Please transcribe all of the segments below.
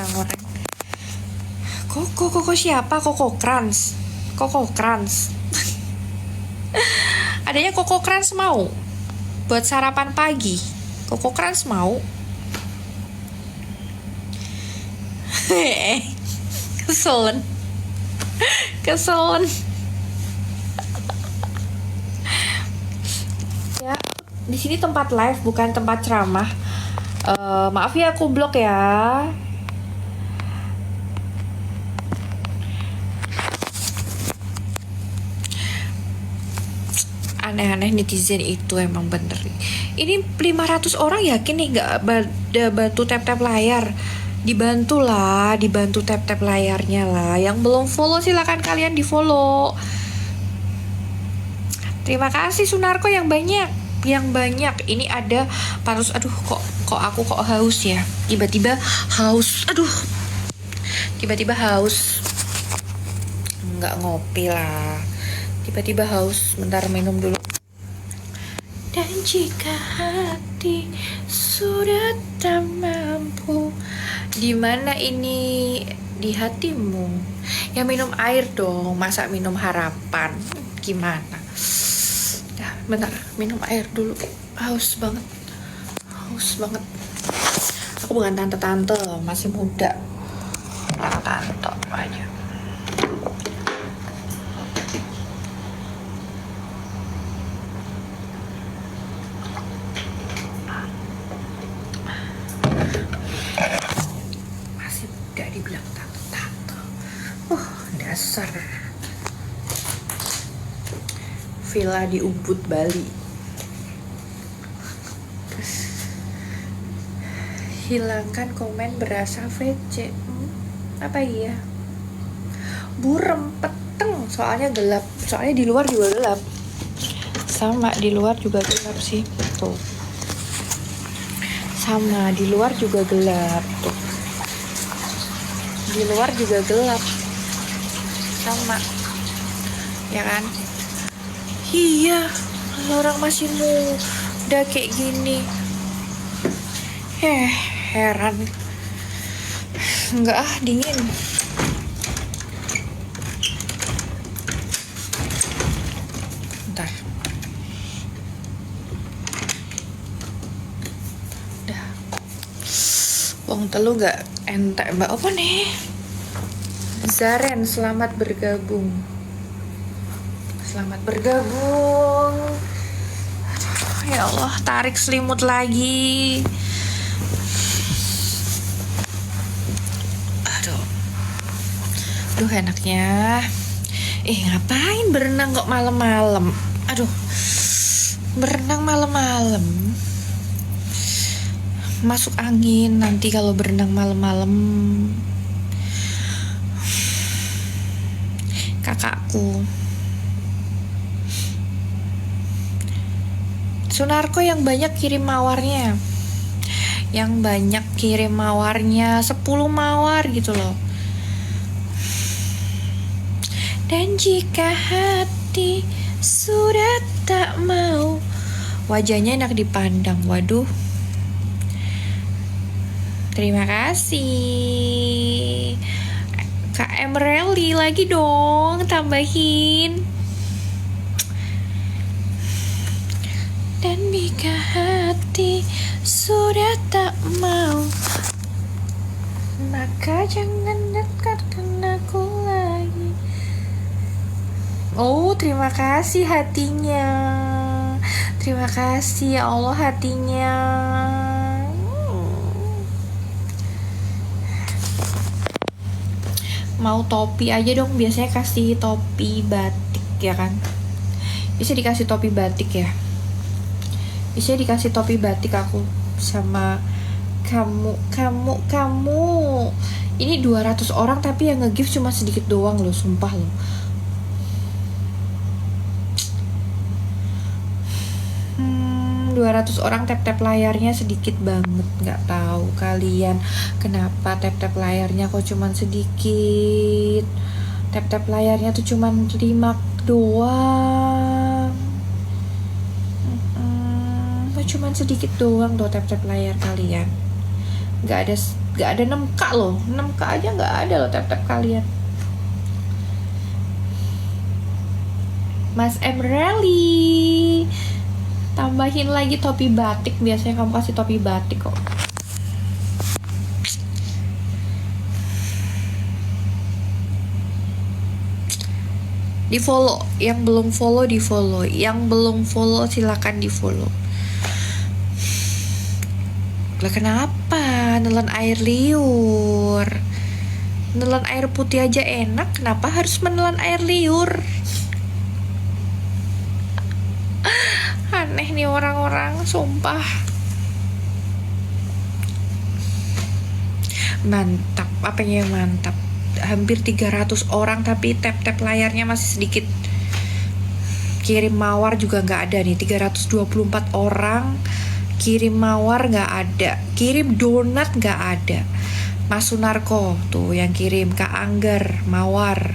orang-orang. Koko siapa? Koko Crunch. Adanya Koko Crunch mau buat sarapan pagi. Koko Crunch mau. Keselen. Ya, di sini tempat live bukan tempat ceramah. Maaf ya aku blok ya. Aneh-aneh netizen itu emang bener. Ini 500 orang yakin nih gak ada bantu tap-tap layar. Dibantu tap-tap layarnya lah. Yang belum follow silakan kalian di follow. Terima kasih Sunarko yang banyak. Ini ada parus. Aduh kok aku haus ya. Tiba-tiba haus. Nggak ngopi lah. Tiba-tiba haus. Bentar minum dulu. Dan jika hati sudah tak mampu, di mana ini di hatimu? Ya minum air dong. Masa minum harapan? Gimana? Bentar, minum air dulu. Haus banget. Aku bukan tante-tante, masih muda. Tante aja. Masih muda dibilang tante-tante. Dasar. Villa di Ubud, Bali. Hilangkan komen berasa VC. Apa iya? Burem peteng, soalnya gelap. Soalnya di luar juga gelap. Sama, di luar juga gelap sih. Tuh. Sama, di luar juga gelap. Tuh. Di luar juga gelap. Sama. Ya kan? Iya, orang masih muda kayak gini. Heran. Enggak dingin. Bentar. Udah. Wong telu gak entek mbak apa nih? Zaren, selamat bergabung. Aduh, ya Allah, tarik selimut lagi. Aduh enaknya. Ngapain berenang kok malam-malam? Berenang malam-malam. Masuk angin nanti kalau berenang malam-malam. Kakakku. Sunarko yang banyak kirim mawarnya. 10 mawar gitu loh. Dan jika hati sudah tak mau, wajahnya enak dipandang. Waduh. Terima kasih. KM Rally lagi dong, tambahin. Dan jika hati sudah tak mau, maka jangan dekatkan aku lagi. Terima kasih hatinya. Terima kasih ya Allah hatinya. Mau topi aja dong, biasanya kasih topi batik ya kan. Bisa dikasih topi batik ya. Aku sama kamu. Ini 200 orang tapi yang nge-give cuma sedikit doang loh, sumpah loh. Hmm, 200 orang tap-tap layarnya sedikit banget. Nggak tahu kalian kenapa tap-tap layarnya kok cuman sedikit. Tap-tap layarnya tuh cuman 5 doang. Cuman sedikit doang tuh tap-tap layar kalian. Nggak Gak ada 6K loh, 6K aja gak ada loh tap-tap kalian. Mas Emreli, tambahin lagi topi batik, biasanya kamu kasih topi batik kok. Di follow, yang belum follow di follow, yang belum follow silakan di follow. Lah kenapa nelan air liur? Nelan air putih aja enak, kenapa harus menelan air liur? Aneh nih orang-orang, sumpah. Mantap, apanya yang mantap? Hampir 300 orang tapi tap-tap layarnya masih sedikit. Kirim mawar juga nggak ada nih, 324 orang. Kirim mawar nggak ada, kirim donat nggak ada. Mas Sunarko tuh yang kirim, Kak Angger mawar.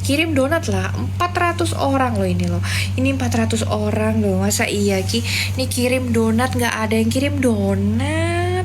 Kirim donat lah, 400 orang loh ini loh. Ini 400 orang loh, masa iya Ki? Ini kirim donat nggak ada yang kirim donat.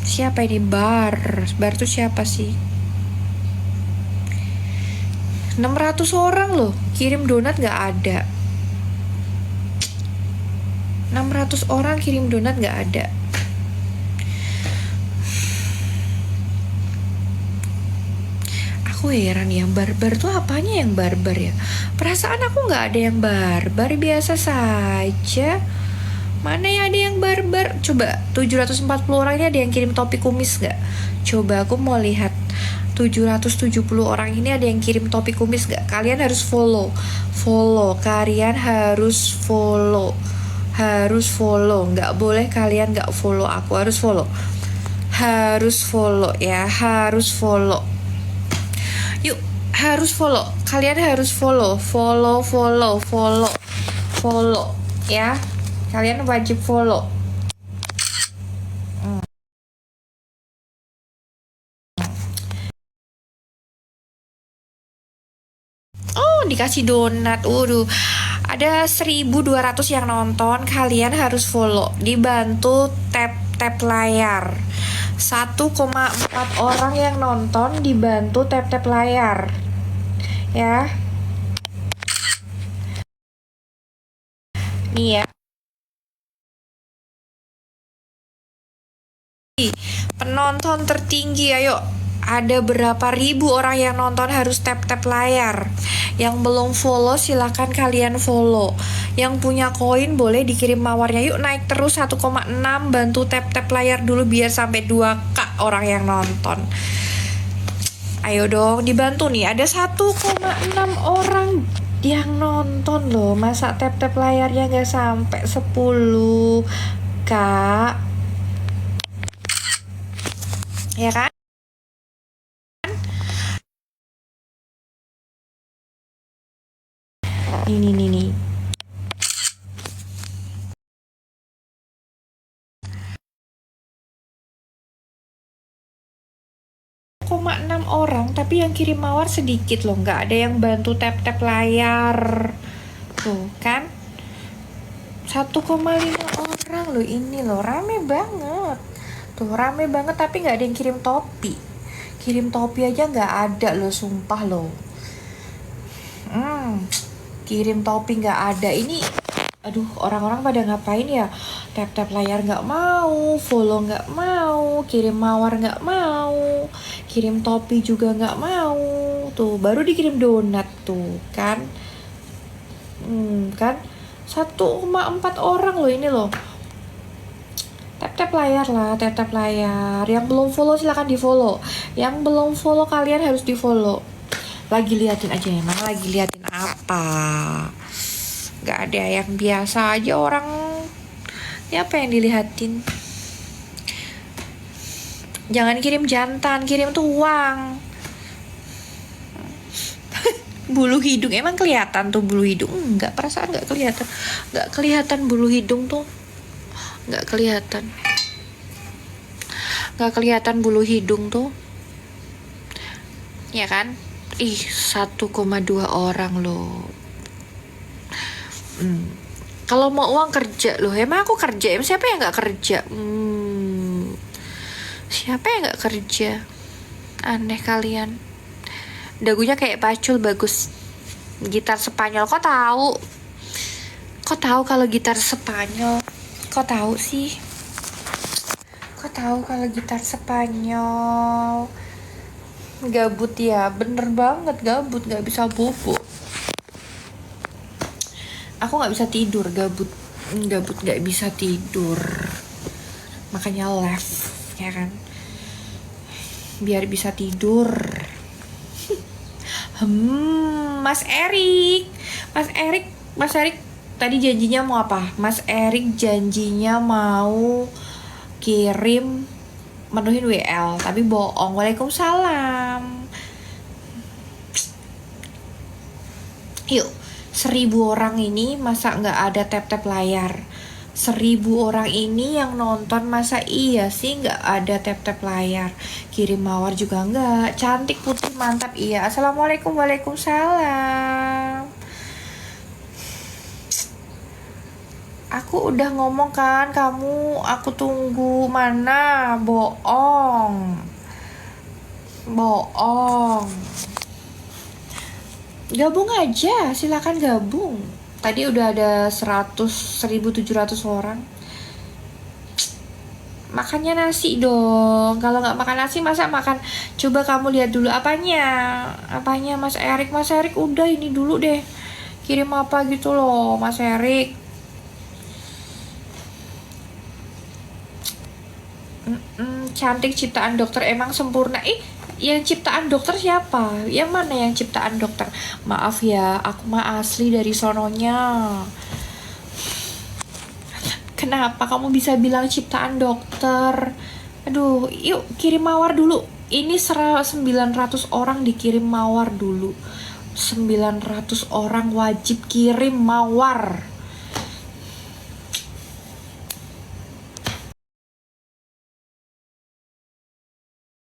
Siapa ini? Bar tuh siapa sih? 600 orang loh, kirim donat nggak ada. 600 orang kirim donat nggak ada. Aku heran ya, barbar tuh apanya yang barbar ya? Perasaan aku nggak ada yang barbar, biasa saja. Mana ya ada yang barbar? Coba 740 orang ini ada yang kirim topi kumis nggak? Coba aku mau lihat 770 orang ini ada yang kirim topi kumis nggak? Kalian harus follow, kalian harus follow, nggak boleh kalian nggak follow aku, harus follow ya, harus follow. Yuk, harus follow. Kalian harus follow ya. Kalian wajib follow. Oh, dikasih donat. Ada 1.200 yang nonton. Kalian harus follow. Dibantu tap layar. 1,4 orang yang nonton, dibantu tap layar ya. Nih ya, penonton tertinggi, ayo. Ada berapa ribu orang yang nonton, harus tap layar. Yang belum follow silahkan kalian follow. Yang punya koin boleh dikirim mawarnya. Yuk naik terus 1,6, bantu tap layar dulu biar sampai 2K orang yang nonton. Ayo dong dibantu nih, ada 1,6 orang yang nonton loh. Masa tap layarnya gak sampai 10K? Ya kan? Ini nih. 1,6 orang tapi yang kirim mawar sedikit loh, nggak ada yang bantu tap layar tuh kan. 1,5 orang loh, ini loh rame banget tuh, rame banget tapi nggak ada yang kirim topi aja nggak ada loh, sumpah loh. Kirim topi nggak ada. Ini aduh, orang-orang pada ngapain ya? Tap layar nggak mau, follow nggak mau, kirim mawar nggak mau, kirim topi juga nggak mau. Tuh baru dikirim donat tuh kan. Kan 1,4 orang loh ini loh. Tap layar lah, tap layar. Yang belum follow silakan di follow. Yang belum follow kalian harus di follow. Lagi liatin aja, emang lagi liatin apa? Gak ada yang biasa aja orang. Ini apa yang dilihatin? Jangan kirim jantan, kirim tuh uang. Bulu hidung, emang kelihatan tuh bulu hidung? Enggak, perasaan gak kelihatan. Gak kelihatan bulu hidung tuh. Gak kelihatan. Gak kelihatan bulu hidung tuh. Ya kan? 1,2 orang loh. Kalau mau uang kerja loh, emang aku kerja, emang siapa yang nggak kerja? Siapa yang nggak kerja? Aneh kalian. Dagunya kayak Pacul, bagus. Gitar Spanyol, kok tahu? Kok tahu kalau gitar Spanyol? Kok tahu sih? Kok tahu kalau gitar Spanyol? Gabut ya, bener banget gabut, nggak bisa bobo. Aku nggak bisa tidur, gabut nggak bisa tidur. Makanya left, ya kan? Biar bisa tidur. Mas Erik, Mas Erik tadi janjinya mau apa? Mas Erik janjinya mau kirim menuhin WL, tapi bohong. Waalaikumsalam. Yuk, 1000 orang ini masa nggak ada tap-tap layar? 1000 orang ini yang nonton, masa iya sih nggak ada tap-tap layar? Kirim mawar juga nggak. Cantik, putih, mantap, iya. Assalamualaikum. Waalaikumsalam. Aku udah ngomong kan kamu, aku tunggu. Mana? Bohong. Gabung aja, silakan gabung. Tadi udah ada 100.700 orang. Makannya nasi dong. Kalau nggak makan nasi, masa makan? Coba kamu lihat dulu apanya Mas Erik. Mas Erik udah ini dulu deh. Kirim apa gitu loh Mas Erik. Cantik, ciptaan dokter emang sempurna. Yang ciptaan dokter siapa? Yang mana yang ciptaan dokter? Maaf ya, aku mah asli dari sononya. Kenapa kamu bisa bilang ciptaan dokter? Aduh, yuk kirim mawar dulu. Ini 900 orang dikirim mawar dulu. 900 orang wajib kirim mawar.